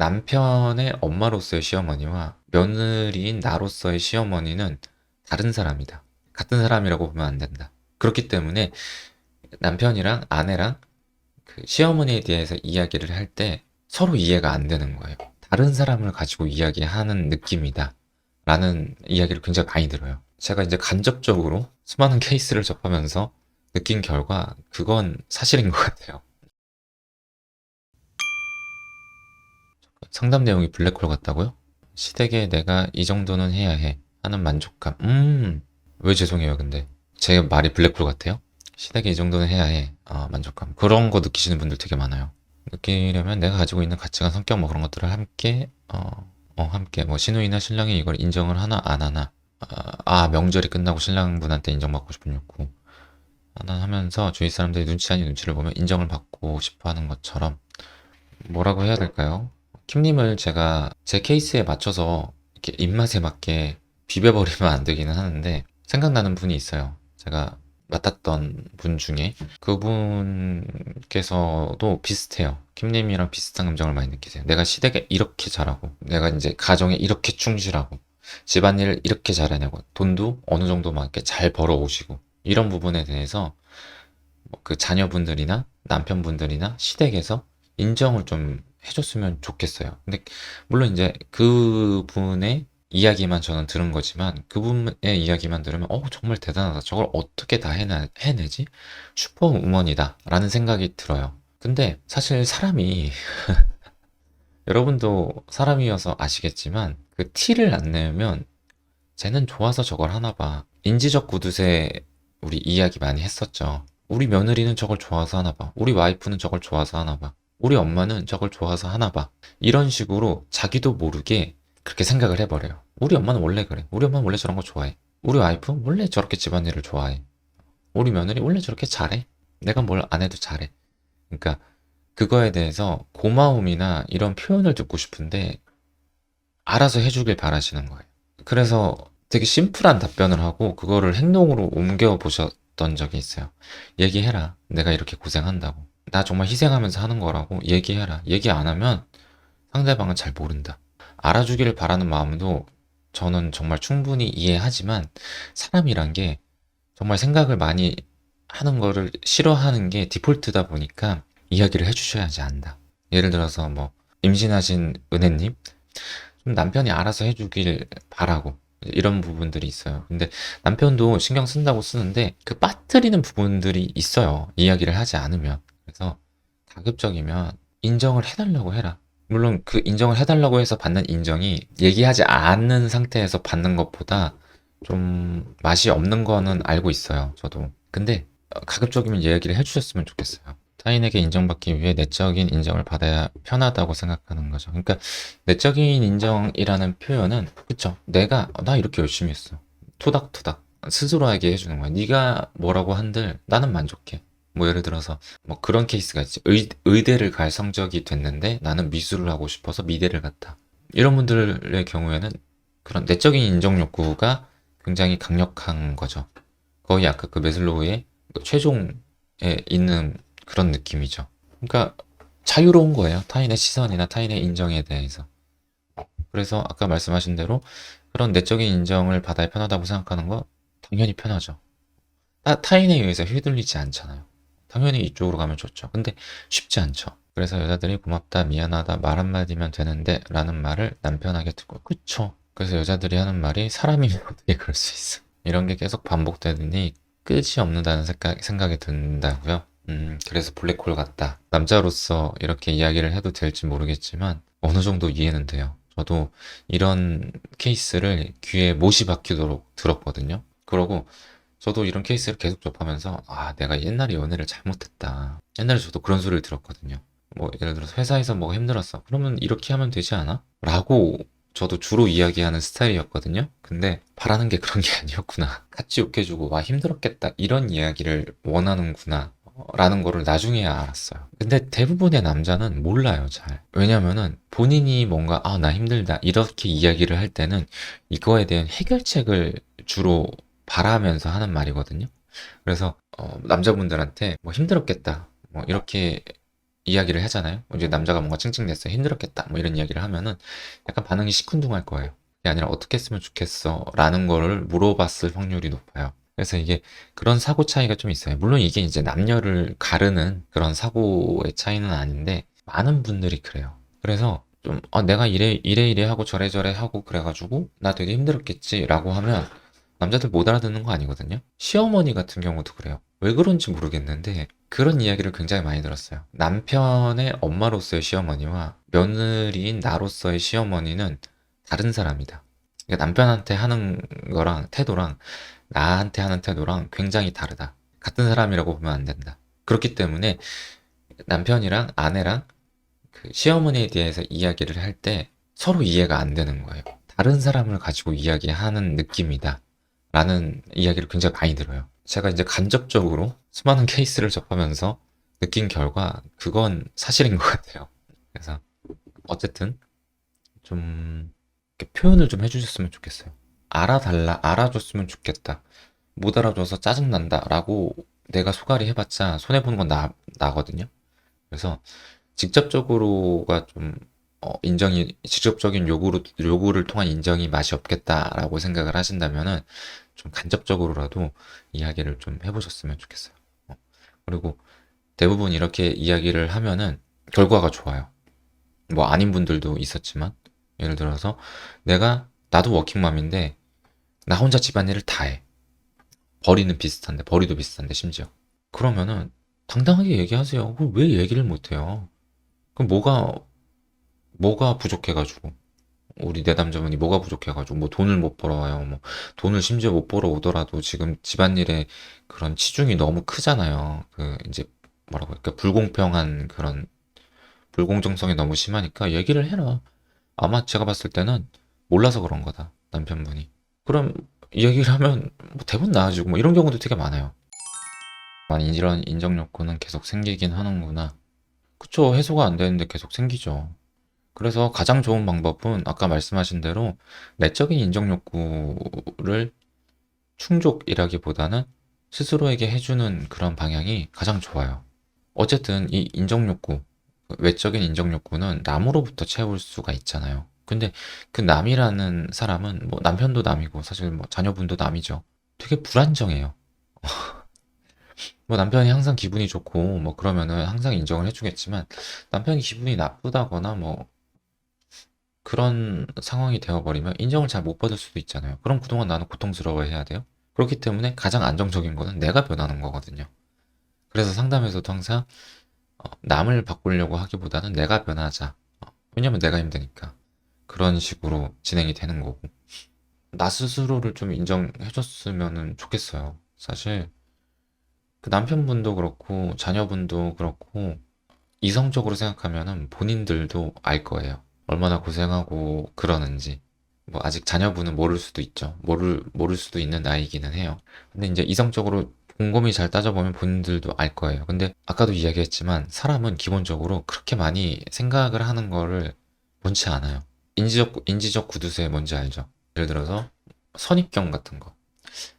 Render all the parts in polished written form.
남편의 엄마로서의 시어머니와 며느리인 나로서의 시어머니는 다른 사람이다. 같은 사람이라고 보면 안 된다. 그렇기 때문에 남편이랑 아내랑 그 시어머니에 대해서 이야기를 할 때 서로 이해가 안 되는 거예요. 다른 사람을 가지고 이야기하는 느낌이다. 라는 이야기를 굉장히 많이 들어요. 제가 이제 간접적으로 수많은 케이스를 접하면서 느낀 결과 그건 사실인 것 같아요. 상담 내용이 블랙홀 같다고요? 시댁에 내가 이 정도는 해야 해 하는 만족감. 왜 죄송해요, 근데. 제 말이 블랙홀 같아요? 시댁에 이 정도는 해야 해. 만족감. 그런 거 느끼시는 분들 되게 많아요. 느끼려면 내가 가지고 있는 가치관, 성격 뭐 그런 것들을 함께, 함께 뭐 시누이나 신랑이 이걸 인정을 하나 안 하나. 명절이 끝나고 신랑분한테 인정받고 싶은 욕구. 하나 하면서 주위 사람들이 눈치 아닌 눈치를 보면 인정을 받고 싶어 하는 것처럼 뭐라고 해야 될까요? 킴님을 제가 제 케이스에 맞춰서 이렇게 입맛에 맞게 비벼버리면 안 되기는 하는데 생각나는 분이 있어요. 제가 맡았던 분 중에 그분께서도 비슷해요. 킴님이랑 비슷한 감정을 많이 느끼세요. 내가 시댁에 이렇게 잘하고 내가 이제 가정에 이렇게 충실하고 집안일을 이렇게 잘해내고 돈도 어느 정도 막 이렇게 잘 벌어오시고 이런 부분에 대해서 뭐그 자녀분들이나 남편분들이나 시댁에서 인정을 좀 해줬으면 좋겠어요. 근데 물론 이제 그분의 이야기만 저는 들은 거지만 그분의 이야기만 들으면 정말 대단하다. 저걸 어떻게 다 해내지? 슈퍼우먼이다. 라는 생각이 들어요. 근데 사실 사람이 여러분도 사람이어서 아시겠지만 그 티를 안 내면 쟤는 좋아서 저걸 하나 봐. 인지적 구두쇠 우리 이야기 많이 했었죠. 우리 며느리는 저걸 좋아서 하나 봐. 우리 와이프는 저걸 좋아서 하나 봐. 우리 엄마는 저걸 좋아서 하나 봐. 이런 식으로 자기도 모르게 그렇게 생각을 해버려요. 우리 엄마는 원래 그래. 우리 엄마는 원래 저런 거 좋아해. 우리 와이프 원래 저렇게 집안일을 좋아해. 우리 며느리 원래 저렇게 잘해. 내가 뭘 안 해도 잘해. 그러니까 그거에 대해서 고마움이나 이런 표현을 듣고 싶은데 알아서 해주길 바라시는 거예요. 그래서 되게 심플한 답변을 하고 그거를 행동으로 옮겨 보셨던 적이 있어요. 얘기해라. 내가 이렇게 고생한다고. 나 정말 희생하면서 하는 거라고 얘기해라. 얘기 안 하면 상대방은 잘 모른다. 알아주기를 바라는 마음도 저는 정말 충분히 이해하지만 사람이란 게 정말 생각을 많이 하는 거를 싫어하는 게 디폴트다 보니까 이야기를 해주셔야지 안다. 예를 들어서 뭐 임신하신 은혜님 좀 남편이 알아서 해주길 바라고 이런 부분들이 있어요. 근데 남편도 신경 쓴다고 쓰는데 그 빠뜨리는 부분들이 있어요. 이야기를 하지 않으면. 그래서 가급적이면 인정을 해달라고 해라. 물론 그 인정을 해달라고 해서 받는 인정이 얘기하지 않는 상태에서 받는 것보다 좀 맛이 없는 거는 알고 있어요. 저도. 근데 가급적이면 이야기를 해주셨으면 좋겠어요. 타인에게 인정받기 위해 내적인 인정을 받아야 편하다고 생각하는 거죠. 그러니까 내적인 인정이라는 표현은 그쵸? 내가 나 이렇게 열심히 했어. 토닥토닥 스스로에게 해주는 거야. 네가 뭐라고 한들 나는 만족해. 뭐 예를 들어서 뭐 그런 케이스가 있지. 의대를 갈 성적이 됐는데 나는 미술을 하고 싶어서 미대를 갔다. 이런 분들의 경우에는 그런 내적인 인정 욕구가 굉장히 강력한 거죠. 거의 아까 그 메슬로우의 그 최종에 있는 그런 느낌이죠. 그러니까 자유로운 거예요. 타인의 시선이나 타인의 인정에 대해서. 그래서 아까 말씀하신 대로 그런 내적인 인정을 받아야 편하다고 생각하는 거 당연히 편하죠. 타인에 의해서 휘둘리지 않잖아요. 당연히 이쪽으로 가면 좋죠. 근데 쉽지 않죠. 그래서 여자들이 고맙다, 미안하다, 말 한마디면 되는데 라는 말을 남편에게 듣고 그쵸. 그래서 여자들이 하는 말이 사람이면 어떻게 그럴 수 있어. 이런 게 계속 반복되더니 끝이 없는다는 생각이 든다고요. 그래서 블랙홀 같다. 남자로서 이렇게 이야기를 해도 될지 모르겠지만 어느 정도 이해는 돼요. 저도 이런 케이스를 귀에 못이 박히도록 들었거든요. 그러고 저도 이런 케이스를 계속 접하면서 내가 옛날에 연애를 잘못했다. 옛날에 저도 그런 소리를 들었거든요. 뭐 예를 들어서 회사에서 뭐가 힘들었어. 그러면 이렇게 하면 되지 않아? 라고 저도 주로 이야기하는 스타일이었거든요. 근데 바라는 게 그런 게 아니었구나. 같이 욕해주고 와 힘들었겠다. 이런 이야기를 원하는구나. 라는 거를 나중에야 알았어요. 근데 대부분의 남자는 몰라요, 잘. 왜냐면은 본인이 뭔가 나 힘들다 이렇게 이야기를 할 때는 이거에 대한 해결책을 주로 바라면서 하는 말이거든요. 그래서 남자분들한테 뭐 힘들었겠다. 뭐 이렇게 이야기를 하잖아요. 이제 남자가 뭔가 찡찡댔어. 힘들었겠다. 뭐 이런 이야기를 하면은 약간 반응이 시큰둥할 거예요. 그게 아니라 어떻게 했으면 좋겠어. 라는 거를 물어봤을 확률이 높아요. 그래서 이게 그런 사고 차이가 좀 있어요. 물론 이게 이제 남녀를 가르는 그런 사고의 차이는 아닌데 많은 분들이 그래요. 그래서 좀 내가 이래 하고 저래 하고 그래가지고 나 되게 힘들었겠지라고 하면 남자들 못 알아듣는 거 아니거든요. 시어머니 같은 경우도 그래요. 왜 그런지 모르겠는데 그런 이야기를 굉장히 많이 들었어요. 남편의 엄마로서의 시어머니와 며느리인 나로서의 시어머니는 다른 사람이다. 그러니까 남편한테 하는 거랑 태도랑 나한테 하는 태도랑 굉장히 다르다. 같은 사람이라고 보면 안 된다. 그렇기 때문에 남편이랑 아내랑 그 시어머니에 대해서 이야기를 할 때 서로 이해가 안 되는 거예요. 다른 사람을 가지고 이야기하는 느낌이다. 라는 이야기를 굉장히 많이 들어요. 제가 이제 간접적으로 수많은 케이스를 접하면서 느낀 결과 그건 사실인 것 같아요. 그래서 어쨌든 좀 이렇게 표현을 좀 해주셨으면 좋겠어요. 알아줬으면 좋겠다. 못 알아줘서 짜증난다. 라고 내가 소갈이 해봤자 손해보는 건 나거든요. 그래서 직접적으로가 좀 직접적인 요구를 통한 인정이 맛이 없겠다라고 생각을 하신다면은 좀 간접적으로라도 이야기를 좀 해보셨으면 좋겠어요. 어, 그리고 대부분 이렇게 이야기를 하면은 결과가 좋아요. 뭐 아닌 분들도 있었지만 예를 들어서 나도 워킹맘인데 나 혼자 집안일을 다 해. 벌이도 비슷한데 심지어. 그러면은 당당하게 얘기하세요. 그걸 왜 얘기를 못 해요? 그럼 뭐가 부족해가지고 우리 내담자분이 뭐가 부족해가지고 뭐 돈을 못 벌어와요. 뭐 돈을 심지어 못 벌어 오더라도 지금 집안일에 그런 치중이 너무 크잖아요. 그 이제 뭐라고 할까 불공평한 그런 불공정성이 너무 심하니까 얘기를 해라. 아마 제가 봤을 때는 몰라서 그런 거다 남편분이. 그럼 얘기를 하면 뭐 대부분 나아지고 뭐 이런 경우도 되게 많아요. 이런 인정 욕구는 계속 생기긴 하는구나. 그쵸, 해소가 안 되는데 계속 생기죠. 그래서 가장 좋은 방법은 아까 말씀하신 대로 내적인 인정 욕구를 충족이라기보다는 스스로에게 해주는 그런 방향이 가장 좋아요. 어쨌든 이 인정 욕구, 외적인 인정 욕구는 남으로부터 채울 수가 있잖아요. 근데 그 남이라는 사람은 뭐 남편도 남이고 사실 뭐 자녀분도 남이죠. 되게 불안정해요. 뭐 남편이 항상 기분이 좋고 뭐 그러면은 항상 인정을 해주겠지만 남편이 기분이 나쁘다거나 뭐 그런 상황이 되어버리면 인정을 잘 못 받을 수도 있잖아요. 그럼 그동안 나는 고통스러워해야 돼요. 그렇기 때문에 가장 안정적인 거는 내가 변하는 거거든요. 그래서 상담에서도 항상 남을 바꾸려고 하기보다는 내가 변하자. 왜냐면 내가 힘드니까. 그런 식으로 진행이 되는 거고. 나 스스로를 좀 인정해줬으면 좋겠어요. 사실 그 남편분도 그렇고 자녀분도 그렇고 이성적으로 생각하면은 본인들도 알 거예요. 얼마나 고생하고 그러는지. 뭐 아직 자녀분은 모를 수도 있죠. 모를 수도 있는 나이기는 해요. 근데 이제 이성적으로 곰곰이 잘 따져보면 본인들도 알 거예요. 근데 아까도 이야기했지만 사람은 기본적으로 그렇게 많이 생각을 하는 거를 원치 않아요. 인지적 구두쇠 뭔지 알죠? 예를 들어서 선입견 같은 거.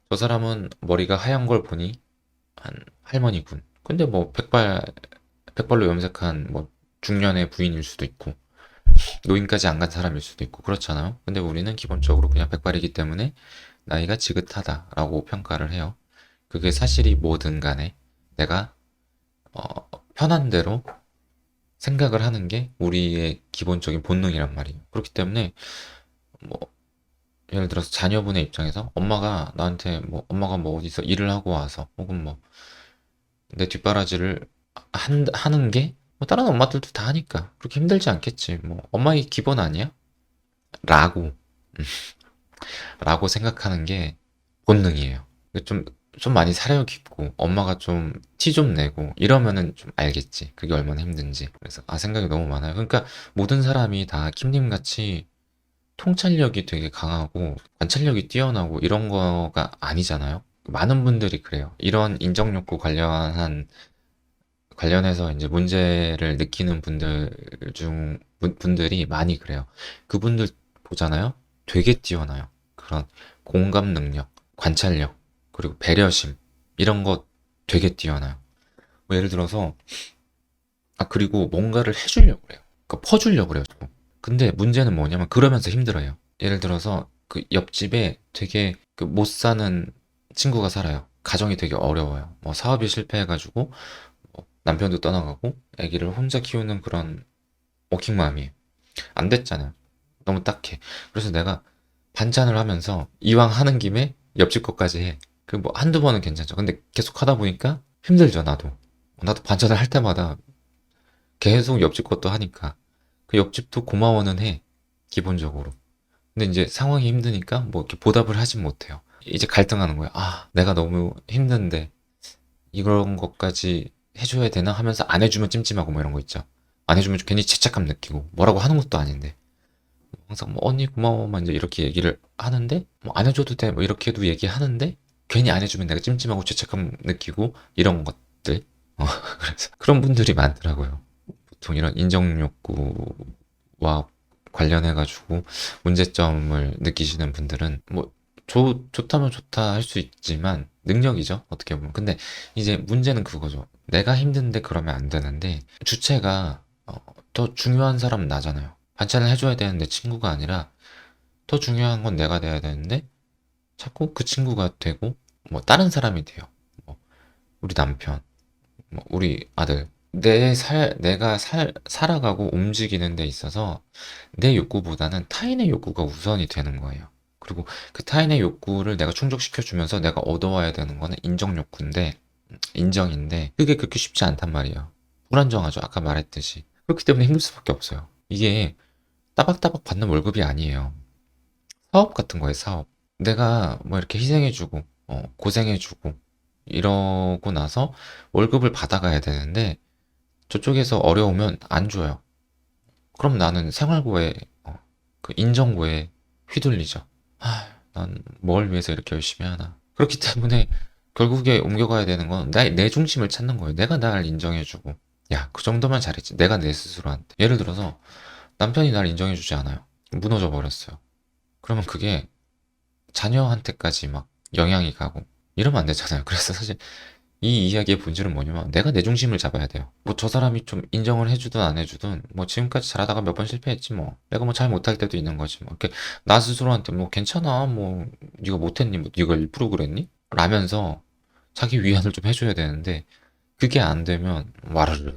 저 사람은 머리가 하얀 걸 보니 한 할머니군. 근데 뭐 백발로 염색한 뭐 중년의 부인일 수도 있고 노인까지 안 간 사람일 수도 있고 그렇잖아요. 근데 우리는 기본적으로 그냥 백발이기 때문에 나이가 지긋하다라고 평가를 해요. 그게 사실이 뭐든 간에 내가 편한 대로 생각을 하는 게 우리의 기본적인 본능이란 말이에요. 그렇기 때문에 뭐 예를 들어서 자녀분의 입장에서 엄마가 뭐 어디서 일을 하고 와서 혹은 뭐 내 뒷바라지를 하는 게 뭐 다른 엄마들도 다 하니까 그렇게 힘들지 않겠지. 뭐 엄마의 기본 아니야? 라고 라고 생각하는 게 본능이에요. 좀, 좀 많이 사려 깊고, 엄마가 좀 티 좀 내고, 이러면은 좀 알겠지. 그게 얼마나 힘든지. 그래서, 생각이 너무 많아요. 그러니까 모든 사람이 다 킴님같이 통찰력이 되게 강하고, 관찰력이 뛰어나고, 이런 거가 아니잖아요. 많은 분들이 그래요. 이런 인정욕구 관련해서 이제 문제를 느끼는 분들이 많이 그래요. 그분들 보잖아요. 되게 뛰어나요. 그런 공감 능력, 관찰력, 그리고 배려심, 이런 거 되게 뛰어나요. 뭐 예를 들어서, 아, 그리고 뭔가를 해주려고 그래요. 그러니까 퍼주려고 그래요. 또. 근데 문제는 뭐냐면 그러면서 힘들어요. 예를 들어서 그 옆집에 되게 그 못 사는 친구가 살아요. 가정이 되게 어려워요. 뭐 사업이 실패해가지고 뭐 남편도 떠나가고 아기를 혼자 키우는 그런 워킹맘이에요. 안 됐잖아요. 너무 딱해. 그래서 내가 반찬을 하면서 이왕 하는 김에 옆집 것까지 해. 그 뭐 한두 번은 괜찮죠. 근데 계속 하다 보니까 힘들죠, 나도. 나도 반찬을 할 때마다 계속 옆집 것도 하니까. 그 옆집도 고마워는 해. 기본적으로. 근데 이제 상황이 힘드니까 뭐 이렇게 보답을 하진 못해요. 이제 갈등하는 거야. 아, 내가 너무 힘든데 이런 것까지 해줘야 되나 하면서 안 해주면 찜찜하고 뭐 이런 거 있죠. 안 해주면 괜히 죄책감 느끼고 뭐라고 하는 것도 아닌데 항상 뭐 언니 고마워 막 이제 이렇게 얘기를 하는데 뭐 안 해줘도 돼 뭐 이렇게도 얘기하는데 괜히 안 해주면 내가 찜찜하고 죄책감 느끼고 이런 것들 그래서 그런 분들이 많더라고요. 보통 이런 인정 욕구와 관련해 가지고 문제점을 느끼시는 분들은 뭐 좋다면 좋다 할 수 있지만 능력이죠 어떻게 보면. 근데 이제 문제는 그거죠. 내가 힘든데 그러면 안 되는데 주체가 더 중요한 사람은 나잖아요. 반찬을 해줘야 되는데 친구가 아니라 더 중요한 건 내가 돼야 되는데 자꾸 그 친구가 되고 뭐 다른 사람이 돼요. 뭐 우리 남편, 뭐 우리 아들. 내가 살아가고 움직이는 데 있어서 내 욕구보다는 타인의 욕구가 우선이 되는 거예요. 그리고 그 타인의 욕구를 내가 충족시켜주면서 내가 얻어와야 되는 거는 인정 욕구인데, 인정인데, 그게 그렇게 쉽지 않단 말이에요. 불안정하죠. 아까 말했듯이. 그렇기 때문에 힘들 수밖에 없어요. 이게 따박따박 받는 월급이 아니에요. 사업 같은 거예요, 사업. 내가 뭐 이렇게 희생해주고, 고생해주고, 이러고 나서 월급을 받아가야 되는데, 저쪽에서 어려우면 안 줘요. 그럼 나는 생활고에, 그 인정고에 휘둘리죠. 아, 난 뭘 위해서 이렇게 열심히 하나. 그렇기 때문에 결국에 옮겨가야 되는 건 내 중심을 찾는 거예요. 내가 나를 인정해주고. 야, 그 정도만 잘했지. 내가 내 스스로한테. 예를 들어서 남편이 날 인정해주지 않아요. 무너져 버렸어요. 그러면 그게 자녀한테까지 막 영향이 가고 이러면 안 되잖아요. 그래서 사실 이 이야기의 본질은 뭐냐면 내가 내 중심을 잡아야 돼요. 뭐 저 사람이 좀 인정을 해주든 안 해주든 뭐 지금까지 잘하다가 몇 번 실패했지 뭐. 내가 뭐 잘 못할 때도 있는 거지 뭐. 이렇게 나 스스로한테 뭐 괜찮아 뭐 네가 못했니 뭐 네가 일부러 그랬니? 라면서 자기 위안을 좀 해줘야 되는데 그게 안 되면 와르르